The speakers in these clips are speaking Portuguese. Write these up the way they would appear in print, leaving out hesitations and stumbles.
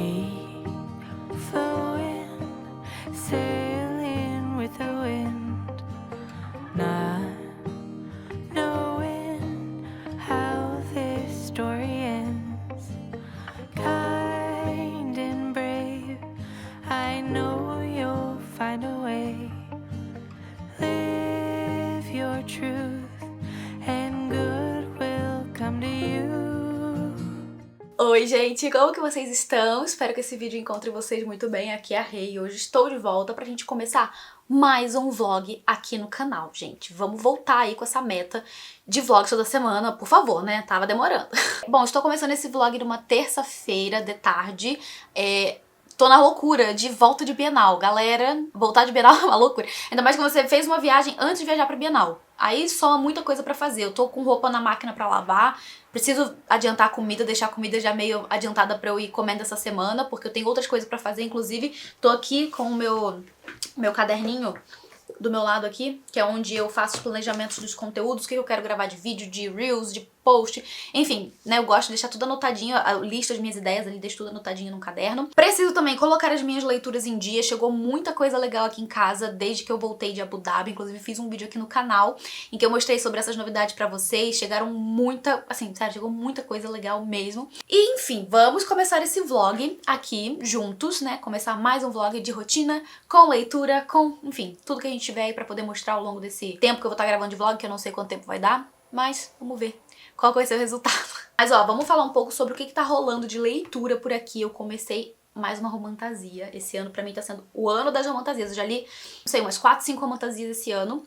free flowing, sailing with the wind, not knowing how this story ends. Kind and brave, I know you'll find a way. Live your truth and good will come to you. Oi gente, como que vocês estão? Espero que esse vídeo encontre vocês muito bem. Aqui é a Rei e hoje estou de volta pra gente começar mais um vlog aqui no canal, gente. Vamos voltar aí com essa meta de vlogs toda semana, por favor, né? Tava demorando. Bom, estou começando esse vlog numa terça-feira de tarde. Tô na loucura de volta de Bienal. Galera, voltar de Bienal é uma loucura. Ainda mais que você fez uma viagem antes de viajar pra Bienal. Aí só muita coisa pra fazer. Eu tô com roupa na máquina pra lavar. Preciso adiantar a comida, deixar a comida já meio adiantada pra eu ir comendo essa semana, porque eu tenho outras coisas pra fazer. Inclusive, tô aqui com o meu caderninho do meu lado aqui, que é onde eu faço os planejamentos dos conteúdos, o que eu quero gravar de vídeo, de reels, de post, enfim, né, eu gosto de deixar tudo anotadinho, a lista das minhas ideias ali, deixo tudo anotadinho num caderno. Preciso também colocar as minhas leituras em dia, chegou muita coisa legal aqui em casa desde que eu voltei de Abu Dhabi, inclusive fiz um vídeo aqui no canal em que eu mostrei sobre essas novidades pra vocês, chegaram muita, assim, sério, chegou muita coisa legal mesmo. E enfim, vamos começar esse vlog aqui juntos, né, começar mais um vlog de rotina, com leitura, com, enfim, tudo que a gente tiver aí pra poder mostrar ao longo desse tempo que eu vou estar gravando de vlog, que eu não sei quanto tempo vai dar, mas vamos ver qual vai ser o resultado. Mas ó, vamos falar um pouco sobre o que tá rolando de leitura por aqui. Eu comecei mais uma romantasia. Esse ano pra mim tá sendo o ano das romantasias. Eu já li, não sei, umas 4, 5 romantasias esse ano.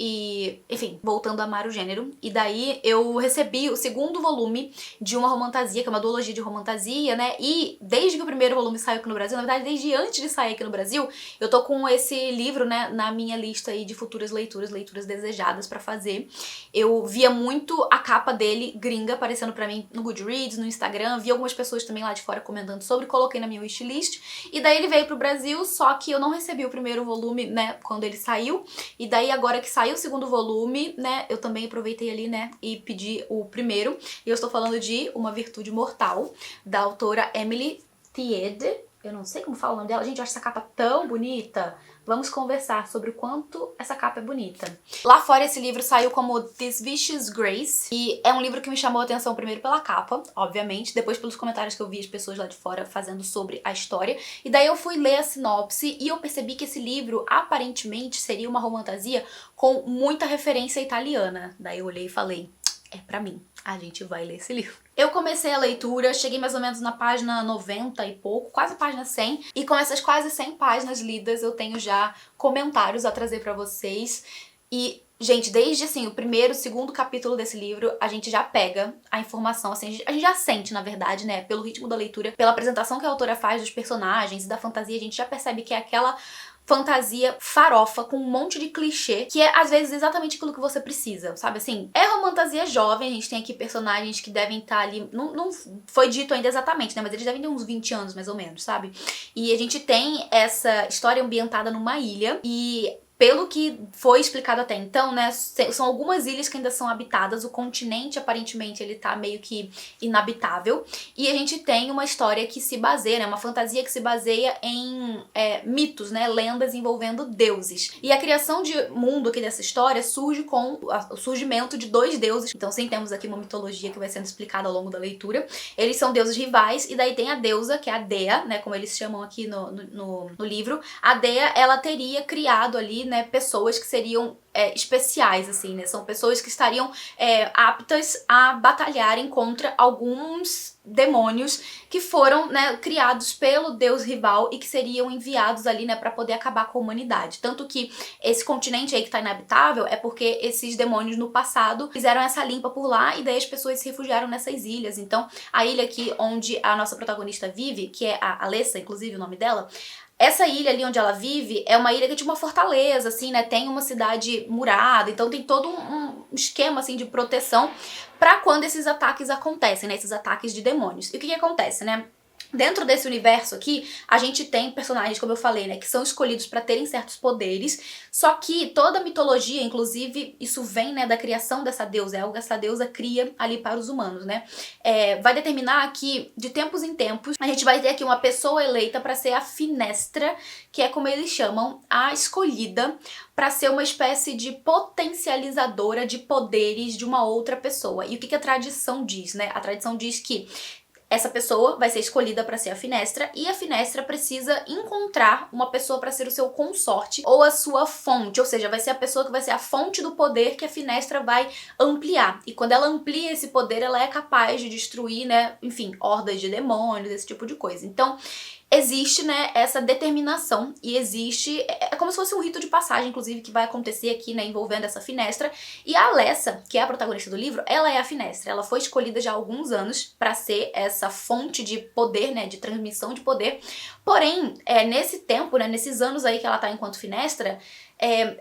E, enfim, voltando a amar o gênero. E daí eu recebi o segundo volume de uma romantasia, que é uma duologia de romantasia, né? E desde que o primeiro volume saiu aqui no Brasil, na verdade desde antes de sair aqui no Brasil, eu tô com esse livro, né, na minha lista aí de futuras leituras, leituras desejadas pra fazer. Eu via muito a capa dele, gringa, aparecendo pra mim no Goodreads, no Instagram, vi algumas pessoas também lá de fora comentando sobre, coloquei na minha wishlist. E daí ele veio pro Brasil, só que eu não recebi o primeiro volume, né, quando ele saiu. E daí agora que saiu o segundo volume, né, eu também aproveitei ali, né, e pedi o primeiro. E eu estou falando de Uma Virtude Mortal, da autora Emily Thiede. Eu não sei como fala o nome dela. Gente, eu acho essa capa tão bonita. Vamos conversar sobre o quanto essa capa é bonita. Lá fora esse livro saiu como This Vicious Grace, e é um livro que me chamou a atenção primeiro pela capa, obviamente, depois pelos comentários que eu vi as pessoas lá de fora fazendo sobre a história, e daí eu fui ler a sinopse e eu percebi que esse livro aparentemente seria uma romantasia com muita referência italiana. Daí eu olhei e falei, é pra mim, a gente vai ler esse livro. Eu comecei a leitura, cheguei mais ou menos na página 90 e pouco, quase a página 100, e com essas quase 100 páginas lidas eu tenho já comentários a trazer pra vocês. E, gente, desde assim, o primeiro, segundo capítulo desse livro, a gente já pega a informação, assim, a gente já sente, na verdade, né, pelo ritmo da leitura, pela apresentação que a autora faz dos personagens e da fantasia, a gente já percebe que é aquela fantasia farofa com um monte de clichê, que é às vezes exatamente aquilo que você precisa, sabe assim? É romantasia jovem, a gente tem aqui personagens que devem estar ali, não foi dito ainda exatamente, né, mas eles devem ter uns 20 anos mais ou menos, sabe? E a gente tem essa história ambientada numa ilha e pelo que foi explicado até então, né, são algumas ilhas que ainda são habitadas, o continente aparentemente ele tá meio que inabitável, e a gente tem uma história que se baseia, né, uma fantasia que se baseia em mitos, né, lendas envolvendo deuses. E a criação de mundo aqui dessa história surge com o surgimento de dois deuses, então sim, temos aqui uma mitologia que vai sendo explicada ao longo da leitura. Eles são deuses rivais, e daí tem a deusa, que é a Dea, né, como eles chamam aqui no livro. A Dea, ela teria criado ali, né, pessoas que seriam especiais, assim, né, são pessoas que estariam aptas a batalharem contra alguns demônios que foram, né, criados pelo deus rival e que seriam enviados ali, né, pra poder acabar com a humanidade. Tanto que esse continente aí que tá inabitável é porque esses demônios no passado fizeram essa limpa por lá e daí as pessoas se refugiaram nessas ilhas. Então, a ilha aqui onde a nossa protagonista vive, que é a Alessa, inclusive o nome dela, essa ilha ali onde ela vive é uma ilha que é tipo uma fortaleza, assim, né? Tem uma cidade murada, então tem todo um esquema, assim, de proteção pra quando esses ataques acontecem, né? Esses ataques de demônios. E o que que acontece, né? Dentro desse universo aqui, a gente tem personagens, como eu falei, né, que são escolhidos para terem certos poderes, só que toda a mitologia, inclusive, isso vem, né, da criação dessa deusa, é algo que essa deusa cria ali para os humanos, né, vai determinar que, de tempos em tempos, a gente vai ter aqui uma pessoa eleita para ser a Finestra, que é como eles chamam, a escolhida, para ser uma espécie de potencializadora de poderes de uma outra pessoa. E o que a tradição diz, né? A tradição diz que essa pessoa vai ser escolhida para ser a Finestra e a Finestra precisa encontrar uma pessoa para ser o seu consorte ou a sua fonte, ou seja, vai ser a pessoa que vai ser a fonte do poder que a Finestra vai ampliar. E quando ela amplia esse poder, ela é capaz de destruir, né, enfim, hordas de demônios, esse tipo de coisa. Então, existe, né, essa determinação e existe, é como se fosse um rito de passagem, inclusive, que vai acontecer aqui, né, envolvendo essa Finestra. E a Alessa, que é a protagonista do livro, ela é a Finestra. Ela foi escolhida já há alguns anos para ser essa fonte de poder, né, de transmissão de poder. Porém, nesse tempo, né, nesses anos aí que ela tá enquanto Finestra,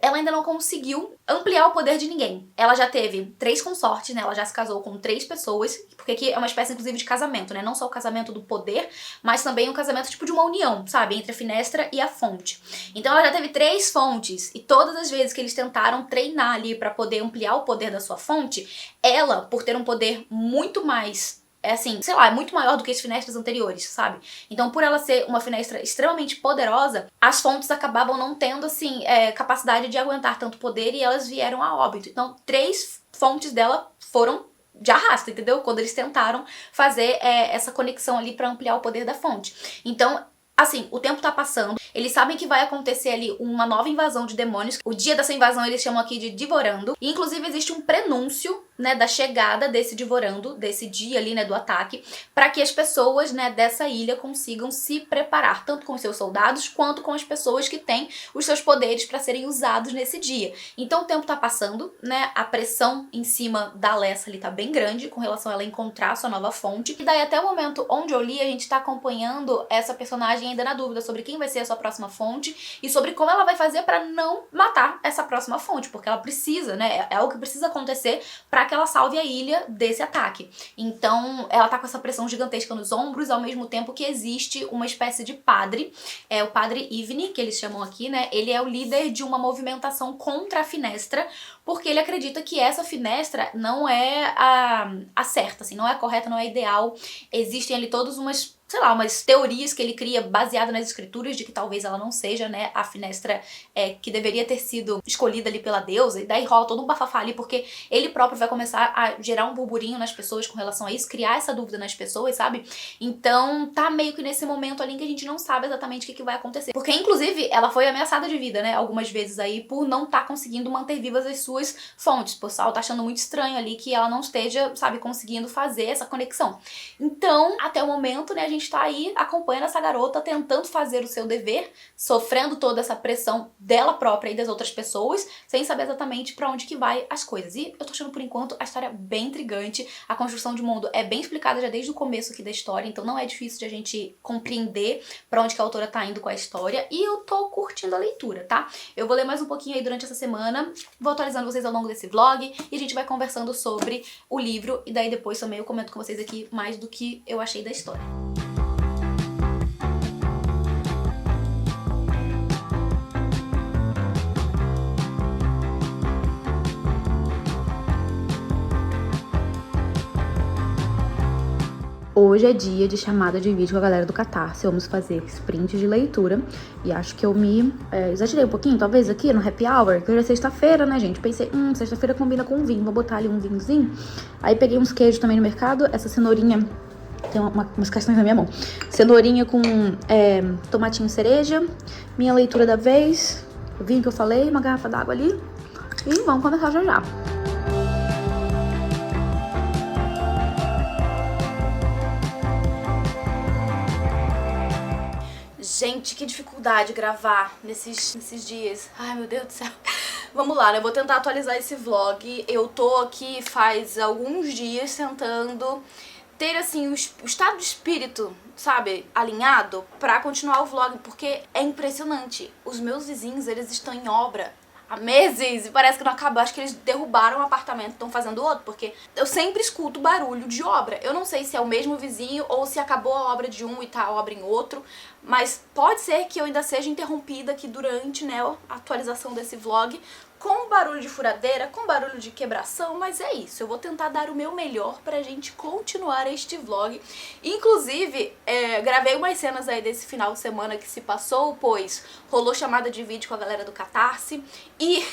ela ainda não conseguiu ampliar o poder de ninguém. Ela já teve 3 consortes, né? Ela já se casou com 3 pessoas, porque aqui é uma espécie, inclusive, de casamento, né? Não só o casamento do poder, mas também um casamento tipo de uma união, sabe? Entre a Finestra e a fonte. Então ela já teve 3 fontes, e todas as vezes que eles tentaram treinar ali pra poder ampliar o poder da sua fonte, ela, por ter um poder muito mais assim, sei lá, é muito maior do que as finestras anteriores, sabe? Então, por ela ser uma Finestra extremamente poderosa, as fontes acabavam não tendo, assim, capacidade de aguentar tanto poder e elas vieram a óbito. Então, 3 fontes dela foram de arrasto, entendeu? Quando eles tentaram fazer essa conexão ali pra ampliar o poder da fonte. Então, assim, o tempo tá passando, eles sabem que vai acontecer ali uma nova invasão de demônios. O dia dessa invasão eles chamam aqui de Divorando. E inclusive existe um prenúncio, né, da chegada desse Divorando, desse dia ali, né, do ataque, para que as pessoas, né, dessa ilha consigam se preparar, tanto com os seus soldados, quanto com as pessoas que têm os seus poderes para serem usados nesse dia. Então o tempo tá passando, né, a pressão em cima da Alessa ali tá bem grande, com relação a ela encontrar a sua nova fonte. E daí até o momento onde eu li, a gente tá acompanhando essa personagem ainda na dúvida sobre quem vai ser a sua próxima fonte e sobre como ela vai fazer para não matar essa próxima fonte, porque ela precisa, né, é algo que precisa acontecer para que ela salve a ilha desse ataque. Então, ela tá com essa pressão gigantesca nos ombros, ao mesmo tempo que existe uma espécie de padre, o padre Ivni, que eles chamam aqui, né, ele é o líder de uma movimentação contra a Finestra, porque ele acredita que essa Finestra não é a certa, assim, não é a correta, não é a ideal. Existem ali todas umas, sei lá, umas teorias que ele cria baseado nas escrituras de que talvez ela não seja, né, a Finestra que deveria ter sido escolhida ali pela deusa, e daí rola todo um bafafá ali, porque ele próprio vai começar a gerar um burburinho nas pessoas com relação a isso, criar essa dúvida nas pessoas, sabe? Então tá meio que nesse momento ali em que a gente não sabe exatamente o que vai acontecer. Porque, inclusive, ela foi ameaçada de vida, né, algumas vezes aí, por não tá conseguindo manter vivas as suas fontes. O pessoal tá achando muito estranho ali que ela não esteja, sabe, conseguindo fazer essa conexão. Então, até o momento, né, a gente tá aí acompanhando essa garota tentando fazer o seu dever, sofrendo toda essa pressão dela própria e das outras pessoas, sem saber exatamente pra onde que vai as coisas. E eu tô achando, por enquanto, a história bem intrigante. A construção de mundo é bem explicada já desde o começo aqui da história, então não é difícil de a gente compreender pra onde que a autora tá indo com a história, e eu tô curtindo a leitura, tá? Eu vou ler mais um pouquinho aí durante essa semana, vou atualizando vocês ao longo desse vlog, e a gente vai conversando sobre o livro, e daí depois também eu comento com vocês aqui mais do que eu achei da história. Hoje é dia de chamada de vídeo com a galera do Catarse. Vamos fazer sprint de leitura. E acho que eu me exagerei um pouquinho, talvez, aqui no happy hour, que hoje é sexta-feira, né, gente? Pensei, sexta-feira combina com vinho, vou botar ali um vinhozinho. Aí peguei uns queijos também no mercado, essa cenourinha, tem umas castanhas na minha mão. Cenourinha com tomatinho cereja, minha leitura da vez, o vinho que eu falei, uma garrafa d'água ali. E vamos começar já já. Gente, que dificuldade gravar nesses dias. Ai, meu Deus do céu. Vamos lá, né? Eu vou tentar atualizar esse vlog. Eu tô aqui faz alguns dias tentando ter, assim, o estado de espírito, sabe, alinhado pra continuar o vlog, porque é impressionante. Os meus vizinhos, eles estão em obra há meses e parece que não acabou. Acho que eles derrubaram o apartamento e estão fazendo outro, porque eu sempre escuto barulho de obra. Eu não sei se é o mesmo vizinho ou se acabou a obra de um e tá a obra em outro, mas pode ser que eu ainda seja interrompida aqui durante, né, a atualização desse vlog com barulho de furadeira, com barulho de quebração, mas é isso. Eu vou tentar dar o meu melhor pra gente continuar este vlog. Inclusive, gravei umas cenas aí desse final de semana que se passou, pois rolou chamada de vídeo com a galera do Catarse e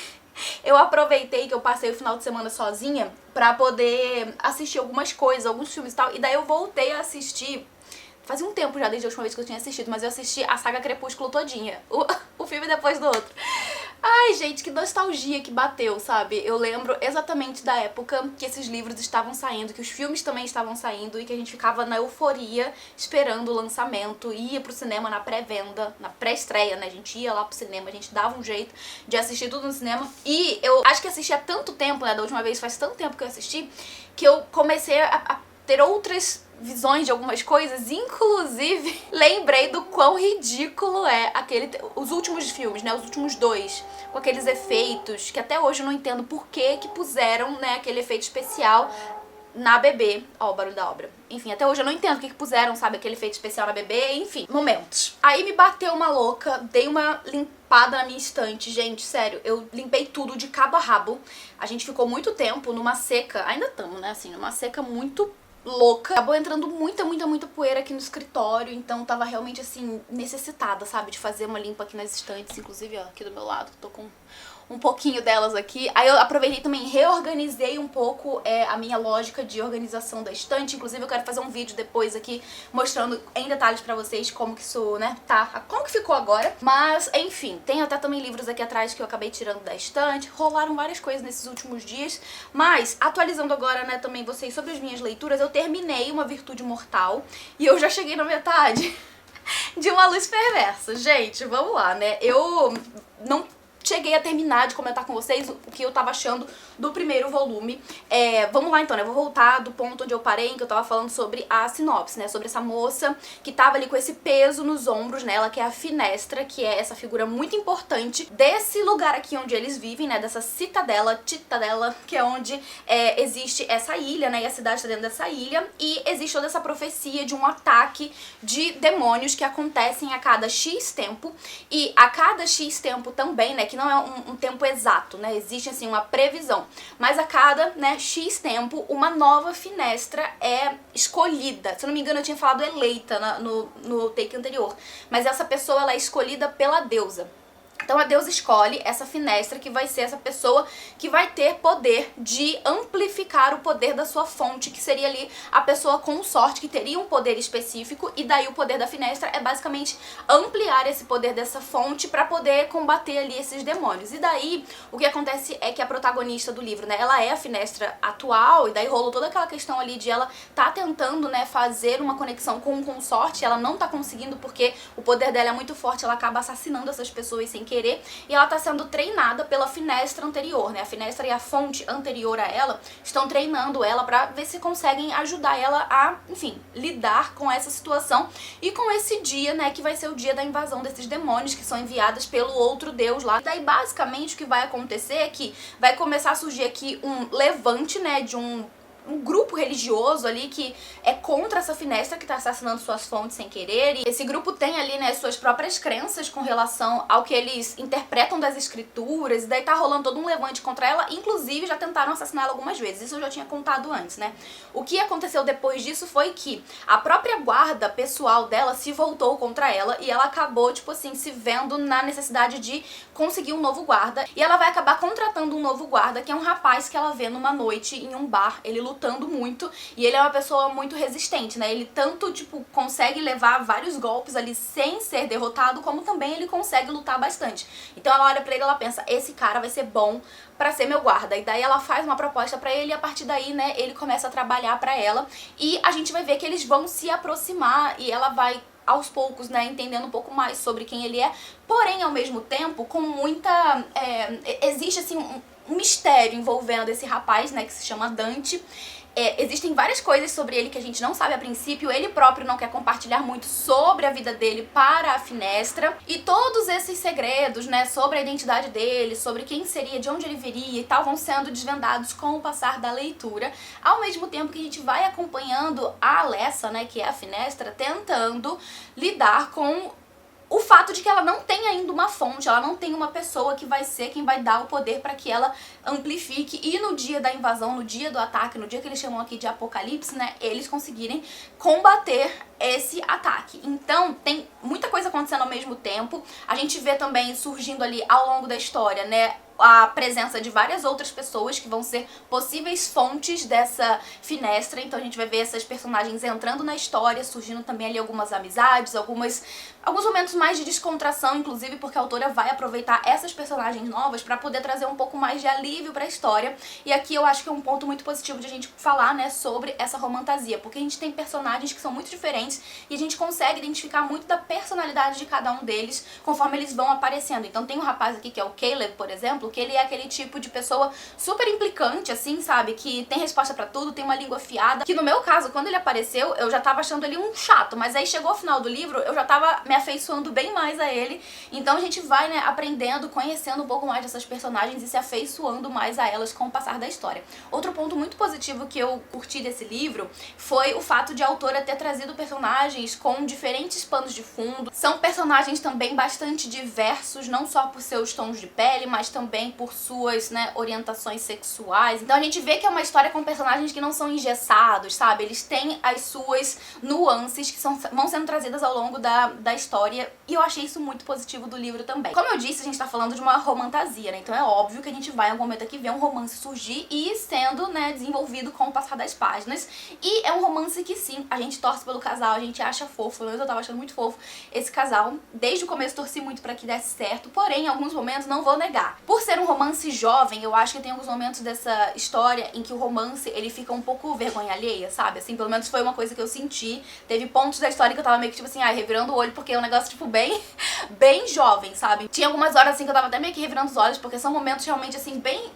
eu aproveitei que eu passei o final de semana sozinha pra poder assistir algumas coisas, alguns filmes e tal, e daí eu voltei a assistir. Fazia um tempo já desde a última vez que eu tinha assistido, mas eu assisti a saga Crepúsculo todinha, o filme depois do outro. Ai, gente, que nostalgia que bateu, sabe? Eu lembro exatamente da época que esses livros estavam saindo, que os filmes também estavam saindo e que a gente ficava na euforia esperando o lançamento, ia pro cinema na pré-venda, na pré-estreia, né? A gente ia lá pro cinema, a gente dava um jeito de assistir tudo no cinema. E eu acho que assisti há tanto tempo, né? Da última vez faz tanto tempo que eu assisti, que eu comecei a ter outras visões de algumas coisas, inclusive lembrei do quão ridículo é os últimos filmes, né, os últimos dois, com aqueles efeitos, que até hoje eu não entendo por que puseram, né, aquele efeito especial na bebê. Ó, o barulho da obra. Enfim, até hoje eu não entendo o que puseram, sabe, aquele efeito especial na bebê, enfim, momentos. Aí me bateu uma louca, dei uma limpada na minha estante, gente, sério, eu limpei tudo de cabo a rabo. A gente ficou muito tempo numa seca, ainda estamos, né, assim, numa seca muito louca. Acabou entrando muita poeira aqui no escritório, então tava realmente, assim, necessitada, sabe, de fazer uma limpa aqui nas estantes, inclusive, ó, aqui do meu lado, tô com um pouquinho delas aqui. Aí eu aproveitei também, reorganizei um pouco a minha lógica de organização da estante. Inclusive eu quero fazer um vídeo depois aqui mostrando em detalhes pra vocês como que isso, né, tá, como que ficou agora. Mas, enfim, tem até também livros aqui atrás que eu acabei tirando da estante. Rolaram várias coisas nesses últimos dias. Mas, atualizando agora, né, também vocês sobre as minhas leituras, eu terminei Uma Virtude Mortal e eu já cheguei na metade de Uma Luz Perversa. Gente, vamos lá, né, eu não cheguei a terminar de comentar com vocês o que eu tava achando do primeiro volume. Vamos lá então, né? Vou voltar do ponto onde eu parei, em que eu tava falando sobre a sinopse, né? Sobre essa moça que tava ali com esse peso nos ombros, né? Ela que é a Finestra, que é essa figura muito importante desse lugar aqui onde eles vivem, né? Dessa citadela, que é onde existe essa ilha, né? E a cidade tá dentro dessa ilha. E existe toda essa profecia de um ataque de demônios que acontecem a cada X tempo. E a cada X tempo também, né? Que não é um tempo exato, né? Existe, assim, uma previsão. Mas a cada, né, X tempo, uma nova Finestra é escolhida. Se eu não me engano, eu tinha falado eleita no take anterior. Mas essa pessoa, ela é escolhida pela deusa. Então a deusa escolhe essa Finestra que vai ser essa pessoa que vai ter poder de amplificar o poder da sua fonte, que seria ali a pessoa com sorte, que teria um poder específico, e daí o poder da Finestra é basicamente ampliar esse poder dessa fonte pra poder combater ali esses demônios. E daí o que acontece é que a protagonista do livro, né, ela é a Finestra atual, e daí rolou toda aquela questão ali de ela tá tentando, né, fazer uma conexão com um consorte, ela não tá conseguindo porque o poder dela é muito forte, ela acaba assassinando essas pessoas sem querer, e ela tá sendo treinada pela Finestra anterior, né? A Finestra e a fonte anterior a ela estão treinando ela pra ver se conseguem ajudar ela a, enfim, lidar com essa situação e com esse dia, né, que vai ser o dia da invasão desses demônios que são enviados pelo outro deus lá. E daí, basicamente, o que vai acontecer é que vai começar a surgir aqui um levante, né, de um grupo religioso ali que é contra essa Finestra que tá assassinando suas fontes sem querer, e esse grupo tem ali, né, suas próprias crenças com relação ao que eles interpretam das escrituras, e daí tá rolando todo um levante contra ela, inclusive já tentaram assassinar ela algumas vezes, isso eu já tinha contado antes, né. O que aconteceu depois disso foi que a própria guarda pessoal dela se voltou contra ela, e ela acabou, tipo assim, se vendo na necessidade de conseguir um novo guarda, e ela vai acabar contratando um novo guarda, que é um rapaz que ela vê numa noite em um bar, ele lutando muito, e ele é uma pessoa muito resistente, né, ele tanto, tipo, consegue levar vários golpes ali sem ser derrotado, como também ele consegue lutar bastante. Então ela olha pra ele e ela pensa, esse cara vai ser bom pra ser meu guarda, e daí ela faz uma proposta pra ele, e a partir daí, né, ele começa a trabalhar pra ela, e a gente vai ver que eles vão se aproximar, e ela vai aos poucos, né, entendendo um pouco mais sobre quem ele é, porém, ao mesmo tempo, com muita... existe, assim, um mistério envolvendo esse rapaz, né, que se chama Dante, Existem várias coisas sobre ele que a gente não sabe a princípio, ele próprio não quer compartilhar muito sobre a vida dele para a Finestra, e todos esses segredos, né, sobre a identidade dele, sobre quem seria, de onde ele viria e tal, vão sendo desvendados com o passar da leitura, ao mesmo tempo que a gente vai acompanhando a Alessa, né, que é a Finestra, tentando lidar com o fato de que ela não tem ainda uma fonte, ela não tem uma pessoa que vai ser quem vai dar o poder para que ela amplifique, e no dia da invasão, no dia do ataque, no dia que eles chamam aqui de apocalipse, né, eles conseguirem combater esse ataque. Então tem muita coisa acontecendo ao mesmo tempo. A gente vê também surgindo ali ao longo da história, né, a presença de várias outras pessoas que vão ser possíveis fontes dessa Finestra. Então a gente vai ver essas personagens entrando na história, surgindo também ali algumas amizades, alguns momentos mais de descontração, inclusive porque a autora vai aproveitar essas personagens novas para poder trazer um pouco mais de alívio para a história. E aqui eu acho que é um ponto muito positivo de a gente falar, né, sobre essa romantasia, porque a gente tem personagens que são muito diferentes e a gente consegue identificar muito da personalidade de cada um deles conforme eles vão aparecendo. Então tem um rapaz aqui que é o Caleb, por exemplo, que ele é aquele tipo de pessoa super implicante, assim, sabe? Que tem resposta pra tudo, tem uma língua afiada. Que no meu caso, quando ele apareceu, eu já tava achando ele um chato, mas aí chegou ao final do livro, eu já tava me afeiçoando bem mais a ele. Então a gente vai, né, aprendendo, conhecendo um pouco mais dessas personagens e se afeiçoando mais a elas com o passar da história. Outro ponto muito positivo que eu curti desse livro foi o fato de a autora ter trazido personagens com diferentes panos de fundo. São personagens também bastante diversos, não só por seus tons de pele, mas também por suas, né, orientações sexuais. Então a gente vê que é uma história com personagens que não são engessados, sabe? Eles têm as suas nuances que vão sendo trazidas ao longo da história, e eu achei isso muito positivo do livro também. Como eu disse, a gente tá falando de uma romantasia, né? Então é óbvio que a gente vai em algum momento aqui ver um romance surgir e sendo, né, desenvolvido com o passar das páginas. E é um romance que sim, a gente torce pelo casal, a gente acha fofo, eu tava achando muito fofo esse casal. Desde o começo torci muito pra que desse certo, porém em alguns momentos não vou negar. Por ser um romance jovem, eu acho que tem alguns momentos dessa história em que o romance, ele fica um pouco vergonha alheia, sabe? Assim, pelo menos foi uma coisa que eu senti. Teve pontos da história que eu tava meio que, tipo assim, revirando o olho, porque é um negócio, tipo, bem jovem, sabe? Tinha algumas horas, assim, que eu tava até meio que revirando os olhos, porque são momentos realmente, assim, bem,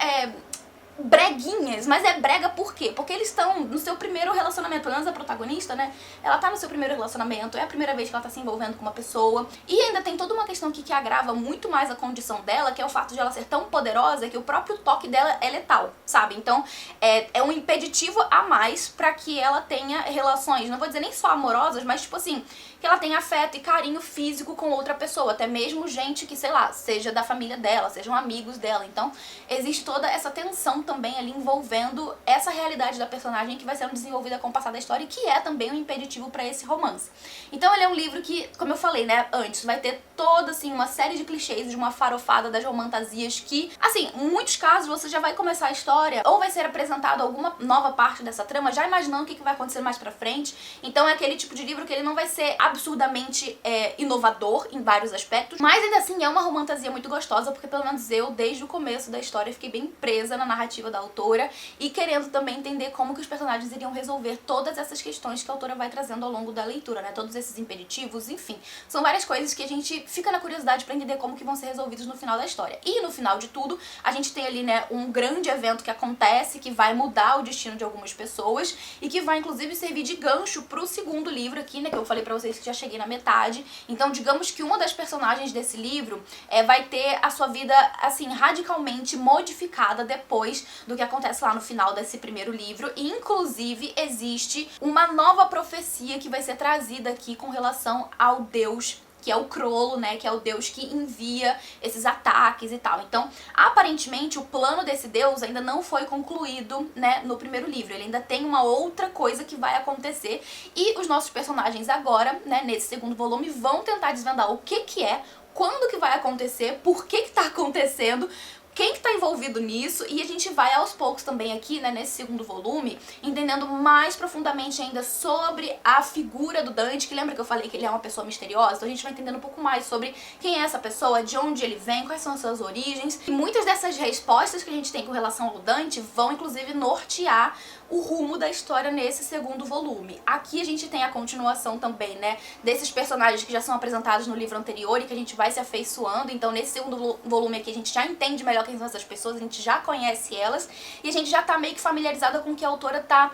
breguinhas, mas é brega por quê? Porque eles estão no seu primeiro relacionamento, pelo menos a protagonista, né? Ela tá no seu primeiro relacionamento, é a primeira vez que ela tá se envolvendo com uma pessoa, e ainda tem toda uma questão aqui que agrava muito mais a condição dela, que é o fato de ela ser tão poderosa que o próprio toque dela é letal, sabe? Então é um impeditivo a mais pra que ela tenha relações, não vou dizer nem só amorosas, mas tipo assim, que ela tenha afeto e carinho físico com outra pessoa, até mesmo gente que, sei lá, seja da família dela, sejam amigos dela. Então existe toda essa tensão também ali envolvendo essa realidade da personagem que vai sendo desenvolvida com o passar da história, e que é também um impeditivo pra esse romance. Então ele é um livro que, como eu falei, né, antes, vai ter toda, assim, uma série de clichês, de uma farofada das romantasias que, assim, em muitos casos você já vai começar a história, ou vai ser apresentado alguma nova parte dessa trama, já imaginando o que vai acontecer mais pra frente. Então é aquele tipo de livro que ele não vai ser absurdamente inovador em vários aspectos, mas ainda assim é uma romantasia muito gostosa, porque pelo menos eu, desde o começo da história, fiquei bem presa na narrativa da autora e querendo também entender como que os personagens iriam resolver todas essas questões que a autora vai trazendo ao longo da leitura, né? Todos esses impeditivos, enfim. São várias coisas que a gente fica na curiosidade pra entender como que vão ser resolvidos no final da história. E no final de tudo, a gente tem ali, né, um grande evento que acontece, que vai mudar o destino de algumas pessoas e que vai inclusive servir de gancho pro segundo livro aqui, né, que eu falei pra vocês que já cheguei na metade. Então digamos que uma das personagens desse livro vai ter a sua vida, assim, radicalmente modificada depois do que acontece lá no final desse primeiro livro, e inclusive existe uma nova profecia que vai ser trazida aqui com relação ao deus que é o Crollo, né, que é o deus que envia esses ataques e tal. Então, aparentemente, o plano desse deus ainda não foi concluído, né, no primeiro livro. Ele ainda tem uma outra coisa que vai acontecer, e os nossos personagens agora, né, nesse segundo volume, vão tentar desvendar o que é, quando que vai acontecer, por que tá acontecendo, quem que tá envolvido nisso, e a gente vai aos poucos também aqui, né, nesse segundo volume, entendendo mais profundamente ainda sobre a figura do Dante, que lembra que eu falei que ele é uma pessoa misteriosa? Então a gente vai entendendo um pouco mais sobre quem é essa pessoa, de onde ele vem, quais são as suas origens, e muitas dessas respostas que a gente tem com relação ao Dante vão inclusive nortear o rumo da história nesse segundo volume. Aqui a gente tem a continuação também, né, desses personagens que já são apresentados no livro anterior e que a gente vai se afeiçoando. Então nesse segundo volume aqui a gente já entende melhor quem são essas pessoas, a gente já conhece elas e a gente já tá meio que familiarizada com o que a autora tá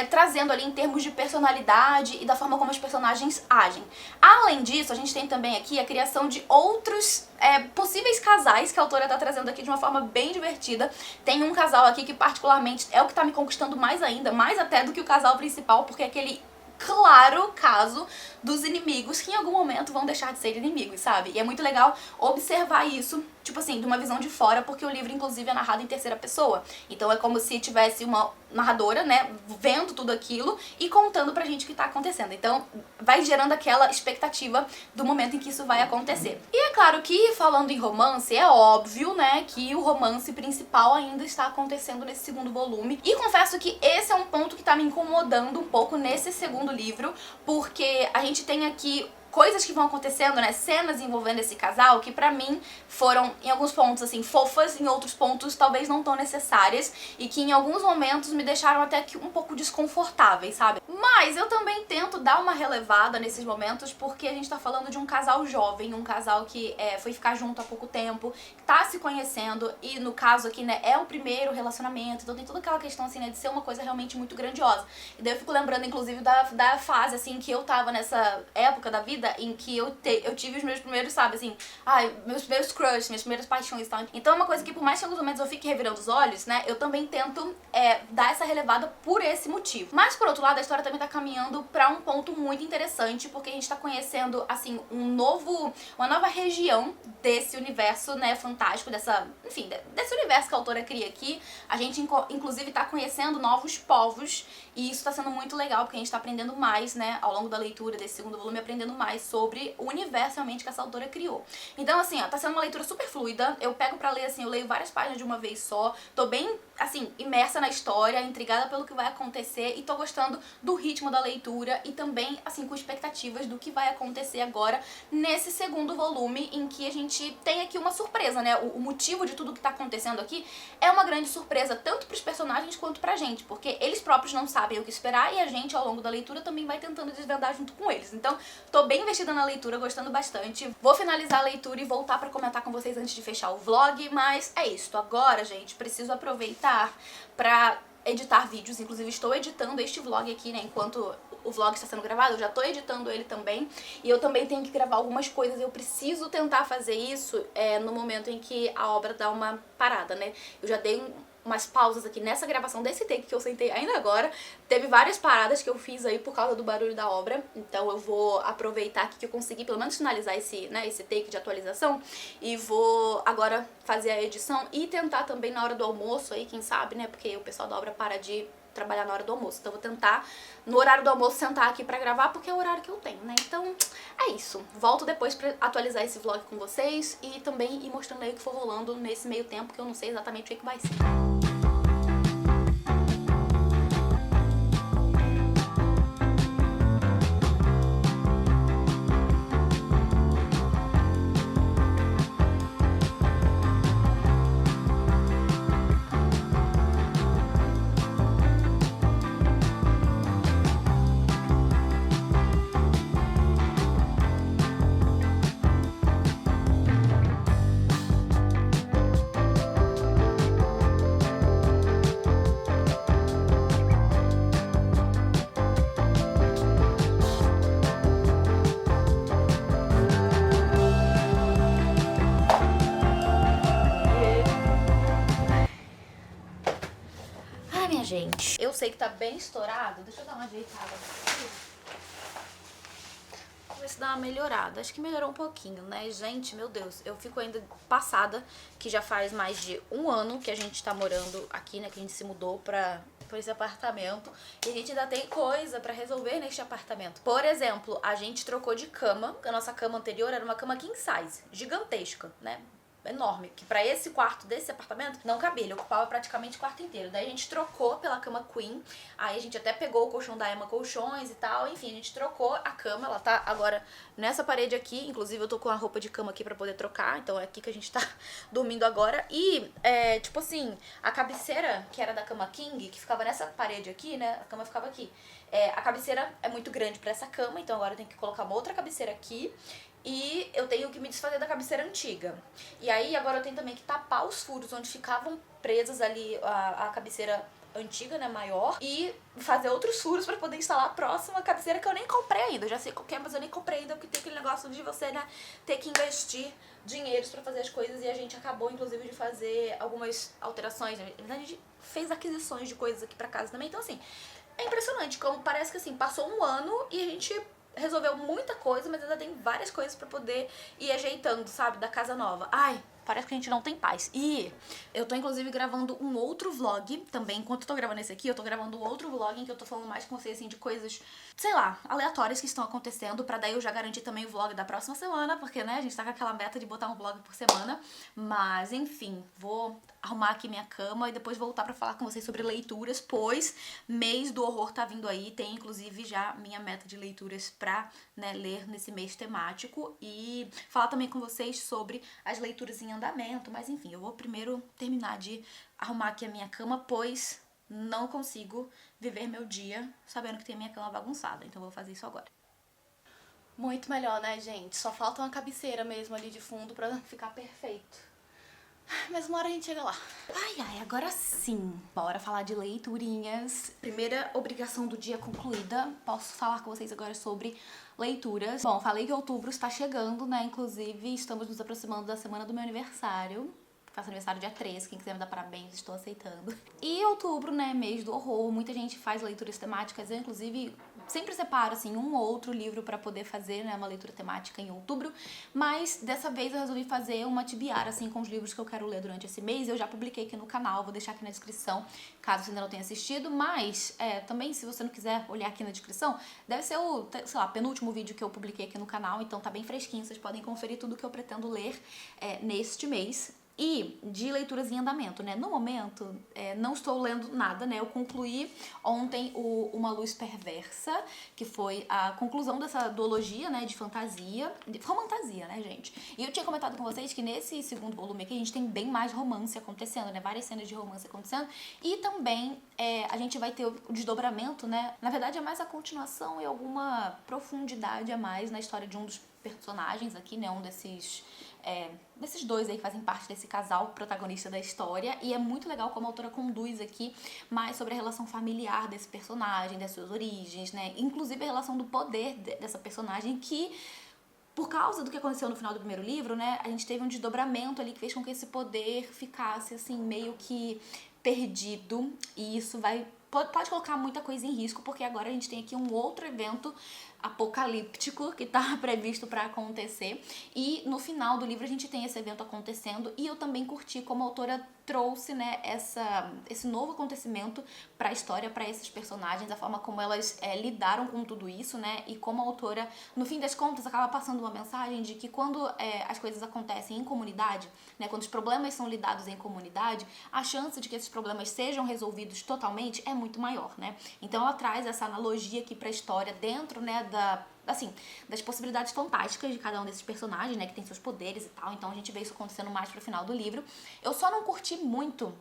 trazendo ali em termos de personalidade e da forma como os personagens agem. Além disso, a gente tem também aqui a criação de outros possíveis casais que a autora tá trazendo aqui de uma forma bem divertida. Tem um casal aqui que particularmente é o que tá me conquistando mais ainda, mais até do que o casal principal, porque é aquele claro caso dos inimigos que em algum momento vão deixar de ser inimigos, sabe? E é muito legal observar isso, tipo assim, de uma visão de fora, porque o livro inclusive é narrado em terceira pessoa. Então é como se tivesse uma narradora, né, vendo tudo aquilo e contando pra gente o que tá acontecendo. Então vai gerando aquela expectativa do momento em que isso vai acontecer. E é claro que, falando em romance, é óbvio, né, que o romance principal ainda está acontecendo nesse segundo volume. E confesso que esse é um ponto que tá me incomodando um pouco nesse segundo livro, porque a gente tem aqui coisas que vão acontecendo, né, cenas envolvendo esse casal que pra mim foram, em alguns pontos, assim, fofas, em outros pontos talvez não tão necessárias e que em alguns momentos me deixaram até que um pouco desconfortáveis, sabe? Mas eu também tento dar uma relevada nesses momentos porque a gente tá falando de um casal jovem, um casal que foi ficar junto há pouco tempo, tá se conhecendo e no caso aqui, né, é o primeiro relacionamento, então tem toda aquela questão, assim, né, de ser uma coisa realmente muito grandiosa. E daí eu fico lembrando, inclusive, da fase, assim, que eu tava nessa época da vida em que eu tive os meus primeiros, sabe, assim, meus primeiros crush, minhas primeiras paixões e tal. Então é uma coisa que por mais que em alguns momentos eu fique revirando os olhos, né, eu também tento dar essa relevada por esse motivo. Mas por outro lado, a história também tá caminhando pra um ponto muito interessante, porque a gente tá conhecendo, assim, uma nova região desse universo, né, fantástico, desse universo que a autora cria aqui. A gente, inclusive, tá conhecendo novos povos e isso tá sendo muito legal, porque a gente tá aprendendo mais, né, ao longo da leitura desse segundo volume, aprendendo mais sobre o universo realmente que essa autora criou. Então, assim, ó, tá sendo uma leitura super fluida. Eu pego pra ler, assim, eu leio várias páginas de uma vez só. Tô bem, assim, imersa na história, intrigada pelo que vai acontecer e tô gostando do ritmo da leitura e também, assim, com expectativas do que vai acontecer agora nesse segundo volume, em que a gente tem aqui uma surpresa, né? O motivo de tudo que tá acontecendo aqui é uma grande surpresa, tanto pros personagens quanto pra gente, porque eles próprios não sabem o que esperar e a gente, ao longo da leitura, também vai tentando desvendar junto com eles. Então, tô bem investida na leitura, gostando bastante. Vou finalizar a leitura e voltar pra comentar com vocês antes de fechar o vlog, mas é isso. Agora, gente, preciso aproveitar pra editar vídeos. Inclusive, estou editando este vlog aqui, né, enquanto o vlog está sendo gravado, eu já tô editando ele também. E eu também tenho que gravar algumas coisas. Eu preciso tentar fazer isso no momento em que a obra dá uma parada, né? Eu já dei umas pausas aqui nessa gravação desse take que eu sentei ainda agora. Teve várias paradas que eu fiz aí por causa do barulho da obra. Então eu vou aproveitar aqui que eu consegui pelo menos finalizar esse take de atualização. E vou agora fazer a edição e tentar também na hora do almoço aí, quem sabe, né? Porque o pessoal da obra para de trabalhar na hora do almoço. Então eu vou tentar, no horário do almoço, sentar aqui pra gravar, porque é o horário que eu tenho, né? Então é isso. Volto depois pra atualizar esse vlog com vocês e também ir mostrando aí o que for rolando nesse meio tempo, que eu não sei exatamente o que vai ser. Gente, eu sei que tá bem estourado. Deixa eu dar uma ajeitada aqui. Vamos ver se dá uma melhorada. Acho que melhorou um pouquinho, né? Gente, meu Deus, eu fico ainda passada que já faz mais de um ano que a gente tá morando aqui, né? Que a gente se mudou pra esse apartamento. E a gente ainda tem coisa pra resolver neste apartamento. Por exemplo, a gente trocou de cama. A nossa cama anterior era uma cama king size, gigantesca, né? enorme, que pra esse quarto desse apartamento não cabia, ele ocupava praticamente o quarto inteiro. Daí a gente trocou pela cama queen, aí a gente até pegou o colchão da Emma Colchões e tal, enfim, a gente trocou a cama, ela tá agora nessa parede aqui, inclusive eu tô com a roupa de cama aqui pra poder trocar, então é aqui que a gente tá dormindo agora. E, tipo assim, a cabeceira, que era da cama king, que ficava nessa parede aqui, né, a cama ficava aqui, a cabeceira é muito grande pra essa cama, então agora eu tenho que colocar uma outra cabeceira aqui, e eu tenho que me desfazer da cabeceira antiga. E aí agora eu tenho também que tapar os furos onde ficavam presas ali a cabeceira antiga, né, maior, e fazer outros furos pra poder instalar a próxima cabeceira que eu nem comprei ainda. Eu já sei qual que é, mas eu nem comprei ainda, porque tem aquele negócio de você, né, ter que investir dinheiros pra fazer as coisas, e a gente acabou, inclusive, de fazer algumas alterações, né? A gente fez aquisições de coisas aqui pra casa também, então assim, é impressionante como parece que assim, passou um ano e a gente resolveu muita coisa, mas ainda tem várias coisas pra poder ir ajeitando, sabe, da casa nova. Ai, parece que a gente não tem paz. E eu tô, inclusive, gravando um outro vlog também. Enquanto eu tô gravando esse aqui, eu tô gravando um outro vlog em que eu tô falando mais com vocês, assim, de coisas, sei lá, aleatórias que estão acontecendo, pra daí eu já garantir também o vlog da próxima semana, porque, né, a gente tá com aquela meta de botar um vlog por semana. Mas, enfim, vou arrumar aqui minha cama e depois voltar pra falar com vocês sobre leituras, pois mês do horror tá vindo aí. Tem, inclusive, já minha meta de leituras pra, né, ler nesse mês temático e falar também com vocês sobre as leituras em andamento, mas enfim, eu vou primeiro terminar de arrumar aqui a minha cama, pois não consigo viver meu dia sabendo que tem a minha cama bagunçada, então eu vou fazer isso agora. Muito melhor, né, gente? Só falta uma cabeceira mesmo ali de fundo pra ficar perfeito. Mas uma hora a gente chega lá. Ai, agora sim. Bora falar de leiturinhas. Primeira obrigação do dia concluída. Posso falar com vocês agora sobre leituras. Bom, falei que outubro está chegando, né? Inclusive, estamos nos aproximando da semana do meu aniversário. Faço aniversário dia 13, quem quiser me dar parabéns, estou aceitando. E outubro, né, mês do horror, muita gente faz leituras temáticas, eu inclusive sempre separo, assim, um ou outro livro pra poder fazer, né, uma leitura temática em outubro, mas dessa vez eu resolvi fazer uma tibiara, assim, com os livros que eu quero ler durante esse mês. Eu já publiquei aqui no canal, vou deixar aqui na descrição, caso você ainda não tenha assistido, mas também, se você não quiser olhar aqui na descrição, deve ser o, sei lá, penúltimo vídeo que eu publiquei aqui no canal, então tá bem fresquinho, vocês podem conferir tudo que eu pretendo ler neste mês. E de leituras em andamento, né? No momento, não estou lendo nada, né? Eu concluí ontem Uma Luz Perversa, que foi a conclusão dessa duologia, né? De fantasia. Romantasia, né, gente? E eu tinha comentado com vocês que nesse segundo volume aqui a gente tem bem mais romance acontecendo, né? Várias cenas de romance acontecendo. E também a gente vai ter o desdobramento, né? Na verdade, é mais a continuação e alguma profundidade a mais na história de um dos personagens aqui, né? Um desses dois aí que fazem parte desse casal protagonista da história, e é muito legal como a autora conduz aqui mais sobre a relação familiar desse personagem, das suas origens, né? Inclusive a relação do poder dessa personagem que, por causa do que aconteceu no final do primeiro livro, né, a gente teve um desdobramento ali que fez com que esse poder ficasse, assim, meio que perdido, e isso pode colocar muita coisa em risco, porque agora a gente tem aqui um outro evento apocalíptico que tá previsto pra acontecer, e no final do livro a gente tem esse evento acontecendo, e eu também curti como a autora trouxe, né, esse novo acontecimento pra história, pra esses personagens, a forma como elas lidaram com tudo isso, né, e como a autora, no fim das contas, acaba passando uma mensagem de que quando as coisas acontecem em comunidade, né, quando os problemas são lidados em comunidade, a chance de que esses problemas sejam resolvidos totalmente é muito maior, né. Então ela traz essa analogia aqui pra história dentro, né, das possibilidades fantásticas de cada um desses personagens, né, que tem seus poderes e tal. Então a gente vê isso acontecendo mais pro final do livro. Eu só não curti muito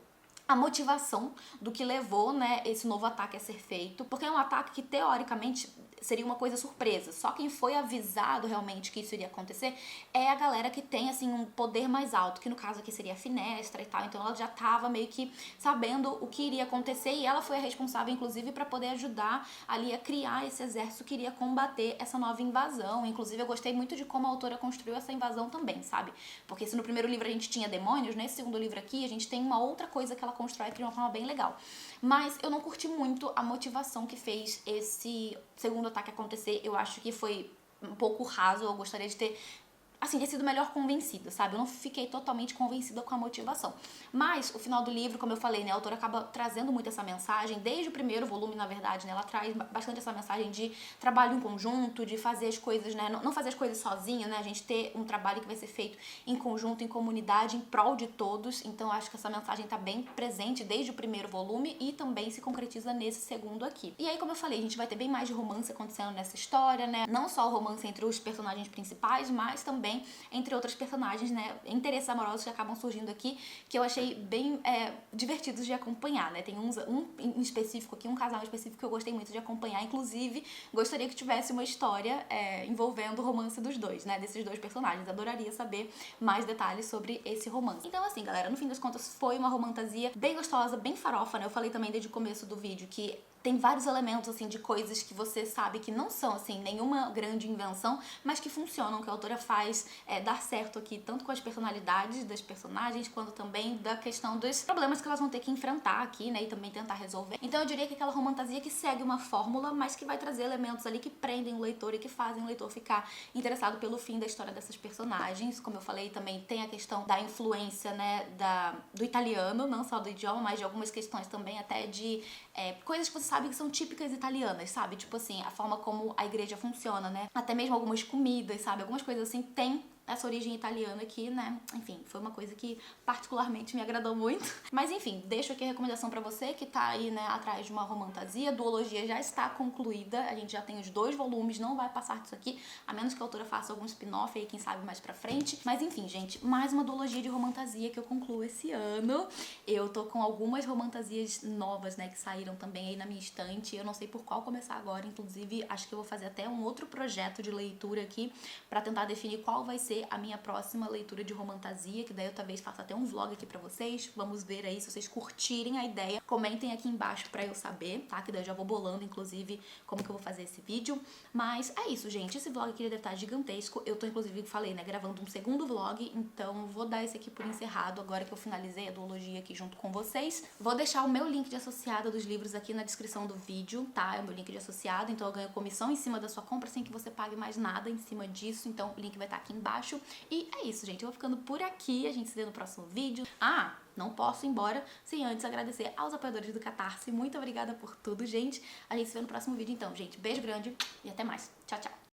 a motivação do que levou, né, esse novo ataque a ser feito, porque é um ataque que teoricamente seria uma coisa surpresa. Só quem foi avisado realmente que isso iria acontecer é a galera que tem, assim, um poder mais alto, que no caso aqui seria a Finestra e tal. Então ela já tava meio que sabendo o que iria acontecer, e ela foi a responsável, inclusive, pra poder ajudar ali a criar esse exército que iria combater essa nova invasão. Inclusive, eu gostei muito de como a autora construiu essa invasão também, sabe? Porque se no primeiro livro a gente tinha demônios, nesse segundo livro aqui a gente tem uma outra coisa que ela constrói de uma forma bem legal. Mas eu não curti muito a motivação que fez esse segundo ataque acontecer. Eu acho que foi um pouco raso, eu gostaria de ter assim, ter sido melhor convencida, sabe? Eu não fiquei totalmente convencida com a motivação. Mas o final do livro, como eu falei, né, a autora acaba trazendo muito essa mensagem, desde o primeiro volume, na verdade, né, ela traz bastante essa mensagem de trabalho em conjunto, de fazer as coisas, né, não fazer as coisas sozinha, né, a gente ter um trabalho que vai ser feito em conjunto, em comunidade, em prol de todos. Então acho que essa mensagem tá bem presente desde o primeiro volume e também se concretiza nesse segundo aqui. E aí, como eu falei, a gente vai ter bem mais de romance acontecendo nessa história, né, não só o romance entre os personagens principais, mas também entre outras personagens, né, interesses amorosos que acabam surgindo aqui, que eu achei bem divertidos de acompanhar, né, tem um em específico aqui, um casal em específico que eu gostei muito de acompanhar, inclusive gostaria que tivesse uma história envolvendo o romance dos dois, né, desses dois personagens, adoraria saber mais detalhes sobre esse romance. Então assim, galera, no fim das contas foi uma romantasia bem gostosa, bem farofa, né, eu falei também desde o começo do vídeo que tem vários elementos, assim, de coisas que você sabe que não são, assim, nenhuma grande invenção, mas que funcionam, que a autora faz dar certo aqui, tanto com as personalidades das personagens, quanto também da questão dos problemas que elas vão ter que enfrentar aqui, né, e também tentar resolver. Então eu diria que aquela romantasia que segue uma fórmula, mas que vai trazer elementos ali que prendem o leitor e que fazem o leitor ficar interessado pelo fim da história dessas personagens. Como eu falei, também tem a questão da influência, né, do italiano, não só do idioma, mas de algumas questões também até de coisas que você sabe que são típicas italianas, sabe? Tipo assim, a forma como a igreja funciona, né? Até mesmo algumas comidas, sabe? Algumas coisas assim tem essa origem italiana aqui, né? Enfim, foi uma coisa que particularmente me agradou muito. Mas enfim, deixo aqui a recomendação pra você que tá aí, né, atrás de uma romantasia. A duologia já está concluída, a gente já tem os 2 volumes, não vai passar disso aqui, a menos que a autora faça algum spin-off aí, quem sabe mais pra frente. Mas enfim, gente, mais uma duologia de romantasia que eu concluo esse ano. Eu tô com algumas romantasias novas, né, que saíram também aí na minha estante. Eu não sei por qual começar agora, inclusive acho que eu vou fazer até um outro projeto de leitura aqui pra tentar definir qual vai ser a minha próxima leitura de romantasia, que daí eu talvez faça até um vlog aqui pra vocês. Vamos ver aí, se vocês curtirem a ideia, comentem aqui embaixo pra eu saber, tá? Que daí eu já vou bolando, inclusive, como que eu vou fazer esse vídeo. Mas é isso, gente. Esse vlog aqui deve estar gigantesco. Eu tô, inclusive, falei, né, gravando um segundo vlog, então vou dar esse aqui por encerrado agora que eu finalizei a duologia aqui junto com vocês. Vou deixar o meu link de associado dos livros aqui na descrição do vídeo, tá? É o meu link de associado, então eu ganho comissão em cima da sua compra sem que você pague mais nada em cima disso, então o link vai estar aqui embaixo. E é isso, gente. Eu vou ficando por aqui. A gente se vê no próximo vídeo. Ah, não posso ir embora sem antes agradecer aos apoiadores do Catarse. Muito obrigada por tudo, gente. A gente se vê no próximo vídeo, então, gente. Beijo grande e até mais. Tchau, tchau.